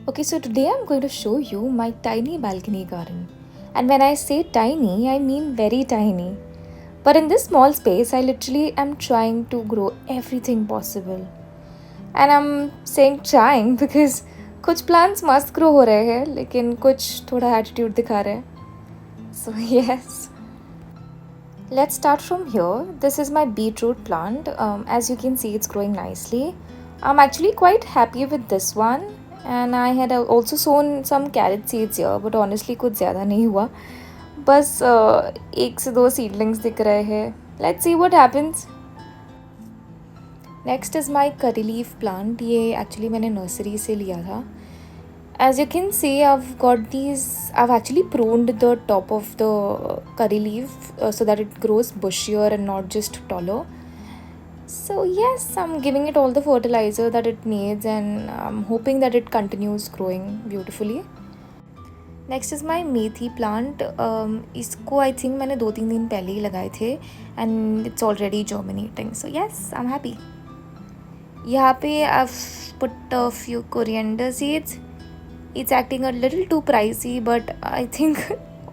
Okay, so today I'm going to show you my tiny balcony garden. And when I say tiny, I mean very tiny. But in this small space, I literally am trying to grow everything possible. And I'm saying trying because कुछ plants मस्त grow हो रहे हैं लेकिन कुछ थोड़ा attitude दिखा रहे हैं. So yes. Let's start from here. This is my beetroot plant. As you can see, it's growing nicely. I'm actually quite happy with this one. And I had also sown some carrot seeds here, but honestly कुछ ज़्यादा नहीं हुआ. बस एक से दो seedlings दिख रहे हैं. Let's see what happens. Next is my curry leaf plant. ये actually मैंने nursery से लिया था. As you can see, I've actually pruned the top of the curry leaf so that it grows bushier and not just taller. So yes, I'm giving it all the fertilizer that it needs and I'm hoping that it continues growing beautifully. Next is my methi plant. इसको I think मैंने 2-3 दिन पहले ही लगाए थे and it's already germinating. So yes, I'm happy. यहाँ पे I've put a few coriander seeds. It's acting a little too pricey, but I think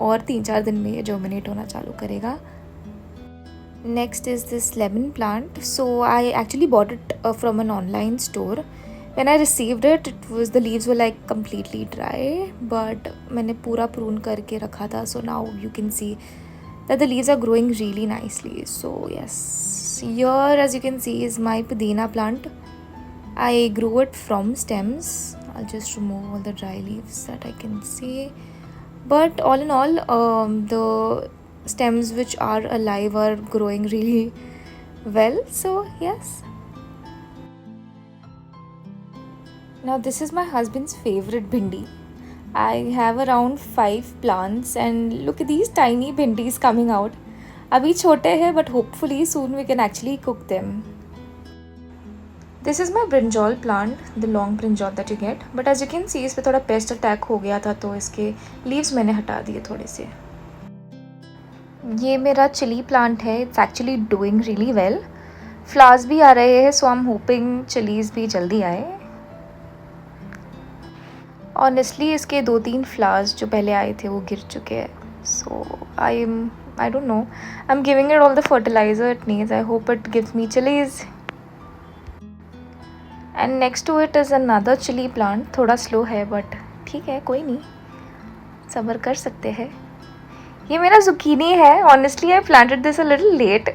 और 3-4 दिन में ये germinate होना चालू करेगा. Next is this lemon plant. So I actually bought it from an online store. When I received it, the leaves were like completely dry, but मैंने पूरा prune करके रखा था. So now you can see that the leaves are growing really nicely. So yes, here as you can see is my pudina plant. I grew it from stems. I'll just remove all the dry leaves that I can see. But all in all, the stems which are alive are growing really well. So yes. Now this is my husband's favorite bhindi. I have around 5 plants and look at these tiny bhindis coming out. अभी छोटे हैं but hopefully soon we can actually cook them. This is my brinjal plant, the long brinjal that you get. But as you can see, इस पे थोड़ा pest attack हो गया था तो इसके leaves मैंने हटा दिए थोड़े से. ये मेरा chili plant है. It's actually doing really well. Flowers भी आ रहे हैं, so I'm hoping chilies भी जल्दी आए. Honestly, इसके 2-3 flowers जो पहले आए थे वो गिर चुके हैं. So I don't know. I'm giving it all the fertilizer it needs. I hope it gives me chilies. And next to it is another chilli plant. थोड़ा स्लो है बट ठीक है, कोई नहीं, सब्र कर सकते हैं. ये मेरा zucchini है. Honestly I planted this a little late.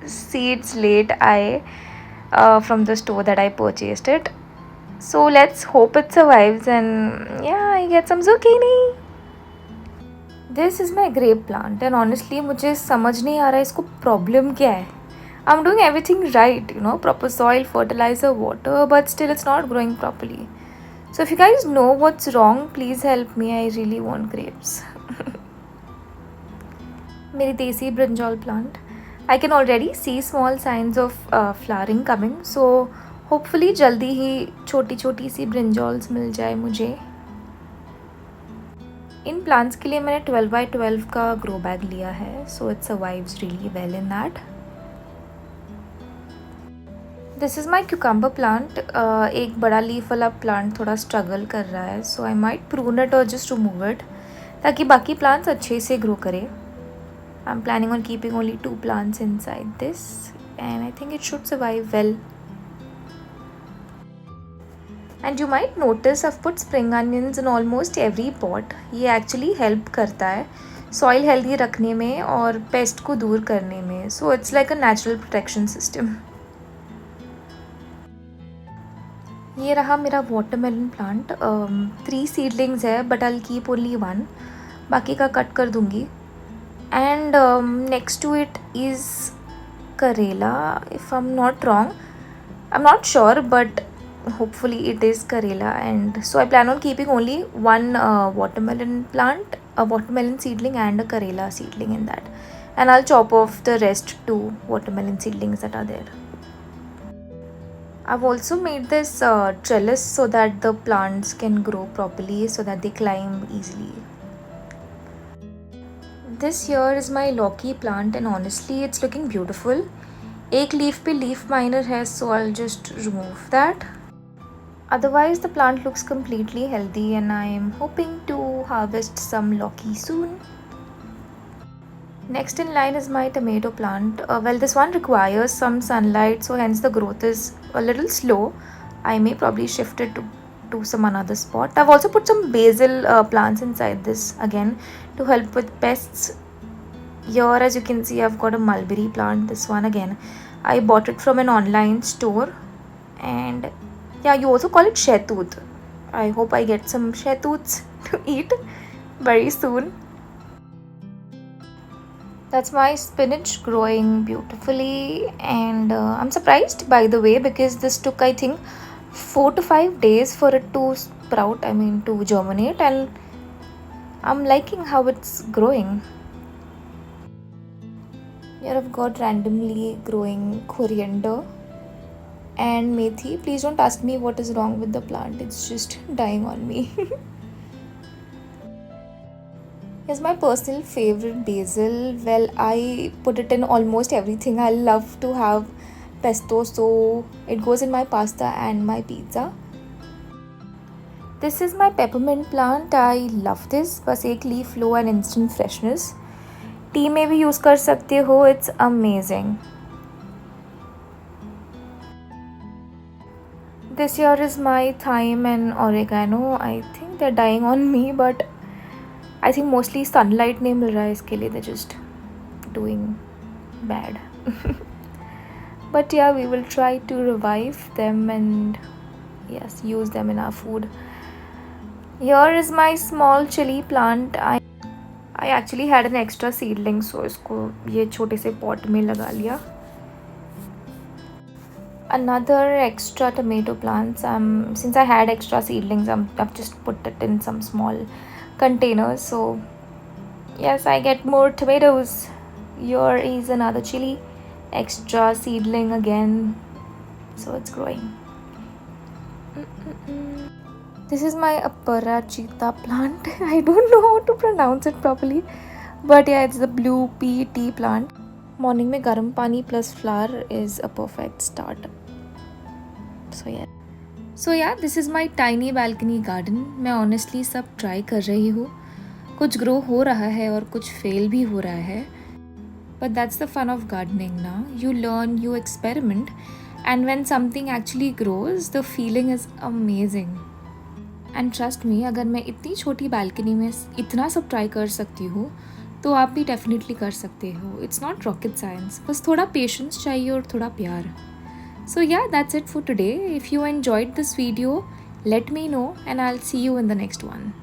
Seeds late आए from the store that I purchased it. So let's hope it survives and yeah I get some zucchini. This is my grape plant and honestly मुझे समझ नहीं आ रहा है इसको problem क्या है. I'm doing everything right, proper soil, fertilizer, water, but still it's not growing properly. So if you guys know what's wrong, please help me. I really want grapes. मेरी देसी brinjal plant. I can already see small signs of flowering coming. So hopefully जल्दी ही छोटी छोटी सी brinjals मिल जाए मुझे. इन plants के लिए मैंने 12x12 का grow bag लिया है. So it survives really well in that. This is my cucumber plant. एक बड़ा लीफ वाला प्लांट थोड़ा स्ट्रगल कर रहा है, सो आई माइट प्रून इट और जस्ट रिमूव इट ताकि बाकी प्लांट्स अच्छे से ग्रो करें. I am planning on keeping only 2 plants inside this and I think it should survive well. And you might notice I put spring onions in almost every pot. ये actually help करता है soil healthy रखने में और paste को दूर करने में. So it's like a natural protection system. ये रहा मेरा वाटरमेलन प्लांट. 3 सीडलिंग्स है बट आई कीप ओनली 1. बाकी का कट कर दूँगी. And next to it is karela if I am not wrong. I am not sure but hopefully it is karela. And so I plan on keeping only 1 watermelon plant, a watermelon seedling and a karela seedling in that. And I'll chop off the rest 2 watermelon seedlings that are there. I've also made this trellis so that the plants can grow properly so that they climb easily. This here is my Loki plant and honestly it's looking beautiful. एक leaf पे leaf miner है so I'll just remove that. Otherwise, the plant looks completely healthy, and I am hoping to harvest some Loki soon. Next in line is my tomato plant. Well, this one requires some sunlight, so hence the growth is a little slow. I may probably shift it to some another spot. I've also put some basil plants inside this again to help with pests. Here, as you can see, I've got a mulberry plant. This one again, I bought it from an online store, and yeah, you also call it shehtoot. I hope I get some shehtoots to eat very soon. That's my spinach growing beautifully, and I'm surprised by the way, because this took, I think, 4 to 5 days for it to sprout, I mean to germinate, and I'm liking how it's growing. Here I've got randomly growing coriander and methi. Please don't ask me what is wrong with the plant, it's just dying on me. Here's my personal favorite basil. Well, I put it in almost everything. I love to have pesto, so it goes in my pasta and my pizza. This is my peppermint plant. I love this. बस एक leaf low and instant freshness. T में भी use कर सकते हो. It's amazing. This here is my thyme and oregano. I think they're dying on me, but I think mostly sunlight नहीं मिल रहा है इसके लिए. They're just doing bad. But yeah, we will try to revive them and yes, use them in our food. Here is my small chili plant. I actually had an extra seedling, so इसको ये छोटे से pot में लगा लिया. Another extra tomato plants. Since I had extra seedlings, I've just put it in some small containers. So yes, I get more tomatoes. Here is another chili, extra seedling again, so it's growing. This is my Aparajita plant. I don't know how to pronounce it properly, but yeah, it's the blue pea tea plant. Morning में गर्म पानी plus flour is a perfect start. So yeah, this is my tiny balcony garden. मैं honestly सब try कर रही हूँ. कुछ grow हो रहा है और कुछ fail भी हो रहा है. But that's the fun of gardening ना. You learn, you experiment, and when something actually grows, the feeling is amazing. And trust me, अगर मैं इतनी छोटी balcony में इतना सब try कर सकती हूँ, तो आप भी definitely कर सकते हो. It's not rocket science. बस थोड़ा patience चाहिए और थोड़ा प्यार. So yeah, that's it for today. If you enjoyed this video, let me know and I'll see you in the next one.